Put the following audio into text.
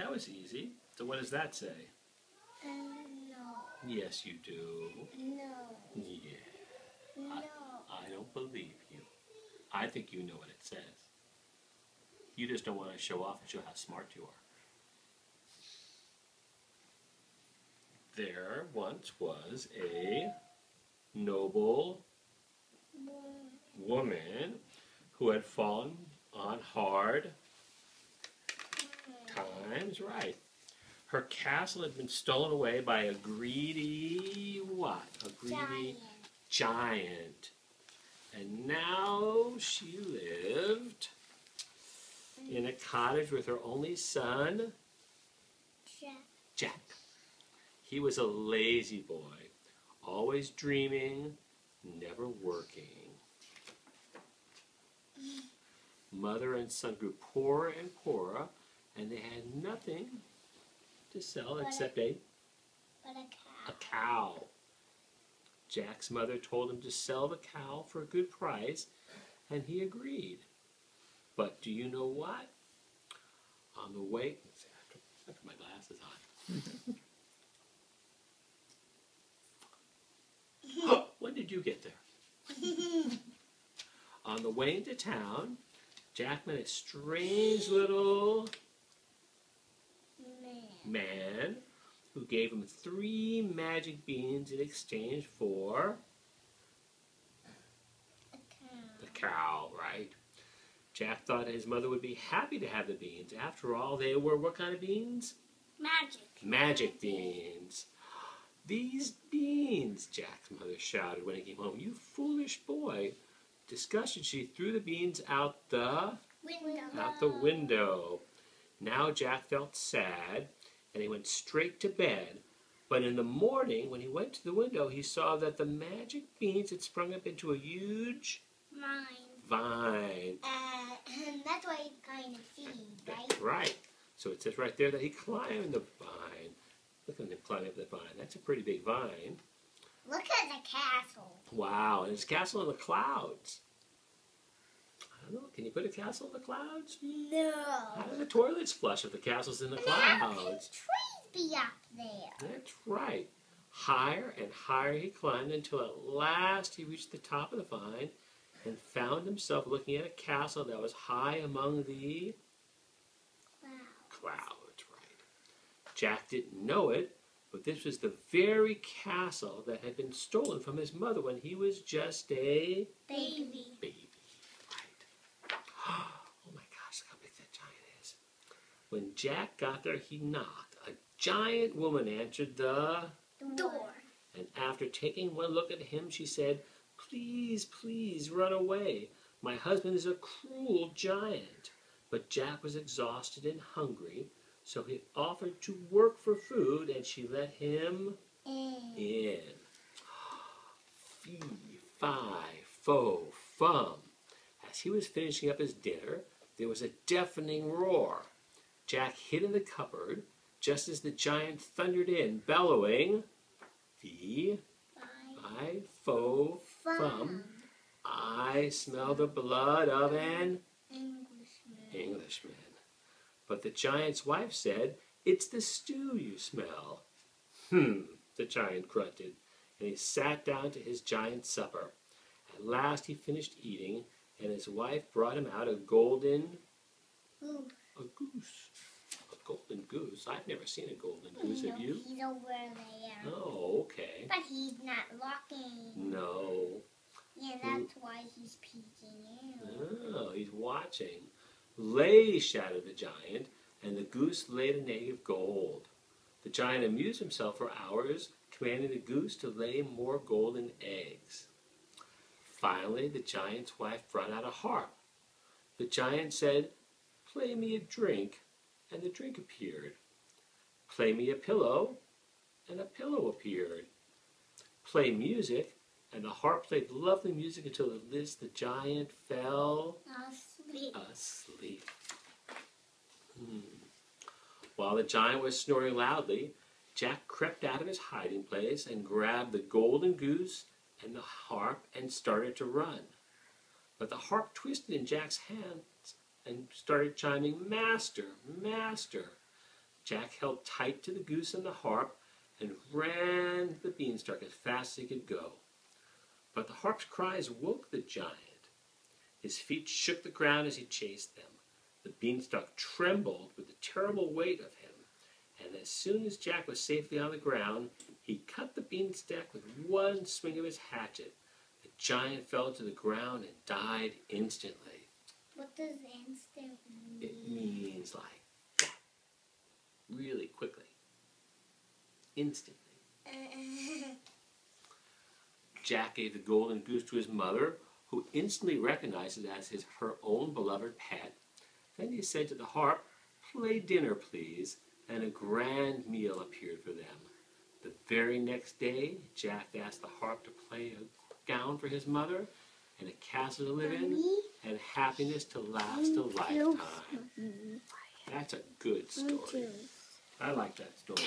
that was easy. So what does that say? No. Yes, you do. No. Yeah. No. I don't believe you. I think you know what it says. You just don't want to show off and show how smart you are. There once was a noble woman who had fallen on hard times. Right. Her castle had been stolen away by a greedy what? A greedy giant. And now she lived in a cottage with her only son, Jack. He was a lazy boy, always dreaming, never working. Mother and son grew poorer and poorer, and they had nothing to sell except a cow. Jack's mother told him to sell the cow for a good price, and he agreed. But do you know what? On the way, I put my glasses on. When did you get there? On the way into town, Jack met a strange little man who gave him 3 magic beans in exchange for the cow, right? Jack thought his mother would be happy to have the beans. After all, they were what kind of beans? Magic beans. These beans, Jack's mother shouted when he came home. You foolish boy. Disgusted, she threw the beans out the window. Now Jack felt sad, and he went straight to bed. But in the morning, when he went to the window, he saw that the magic beans had sprung up into a huge vine. And that's why he kind of sees, right? That's right. So it says right there that he climbed the vine. Look at him climbing up the vine. That's a pretty big vine. Look at the castle. Wow, and his castle in the clouds. I don't know, can you put a castle in the clouds? No. How do the toilets flush if the castle's in the clouds? How can trees be up there? That's right. Higher and higher he climbed until at last he reached the top of the vine and found himself looking at a castle that was high among the clouds. Right. Jack didn't know it, but this was the very castle that had been stolen from his mother when he was just a baby. Right. Oh my gosh, look how big that giant is. When Jack got there, he knocked. A giant woman answered the door. And after taking one look at him, she said, "Please, please run away. My husband is a cruel giant." But Jack was exhausted and hungry, so he offered to work for food, and she let him in. Fee, fi, fo, fum. As he was finishing up his dinner, there was a deafening roar. Jack hid in the cupboard just as the giant thundered in, bellowing, "Fee, fi, fo, fum. I smell the blood of an Englishman." But the giant's wife said, "It's the stew you smell." The giant grunted, and he sat down to his giant supper. At last he finished eating, and his wife brought him out a golden goose. A golden goose? I've never seen a golden goose, have you? He's over there. Oh, okay. But he's not looking. No. Yeah, that's why he's peeking in. Oh, he's watching. "Lay," shouted the giant, and the goose laid an egg of gold. The giant amused himself for hours, commanding the goose to lay more golden eggs. Finally, the giant's wife brought out a harp. The giant said, "Play me a drink," and the drink appeared. "Play me a pillow," and a pillow appeared. "Play music," and the harp played lovely music until at last the giant fell asleep. While the giant was snoring loudly, Jack crept out of his hiding place and grabbed the golden goose and the harp and started to run. But the harp twisted in Jack's hands and started chiming, "Master, master." Jack held tight to the goose and the harp and ran to the beanstalk as fast as he could go. But the harp's cries woke the giant. His feet shook the ground as he chased them. The beanstalk trembled with the terrible weight of him, and as soon as Jack was safely on the ground, he cut the beanstalk with one swing of his hatchet. The giant fell to the ground and died instantly. What does instant mean? It means like that, really quickly, instantly. Jack gave the golden goose to his mother, who instantly recognized it as her own beloved pet. Then he said to the harp, "Play dinner, please," and a grand meal appeared for them. The very next day, Jack asked the harp to play a gown for his mother, and a castle to live in, and happiness to last a lifetime. That's a good story. I like that story.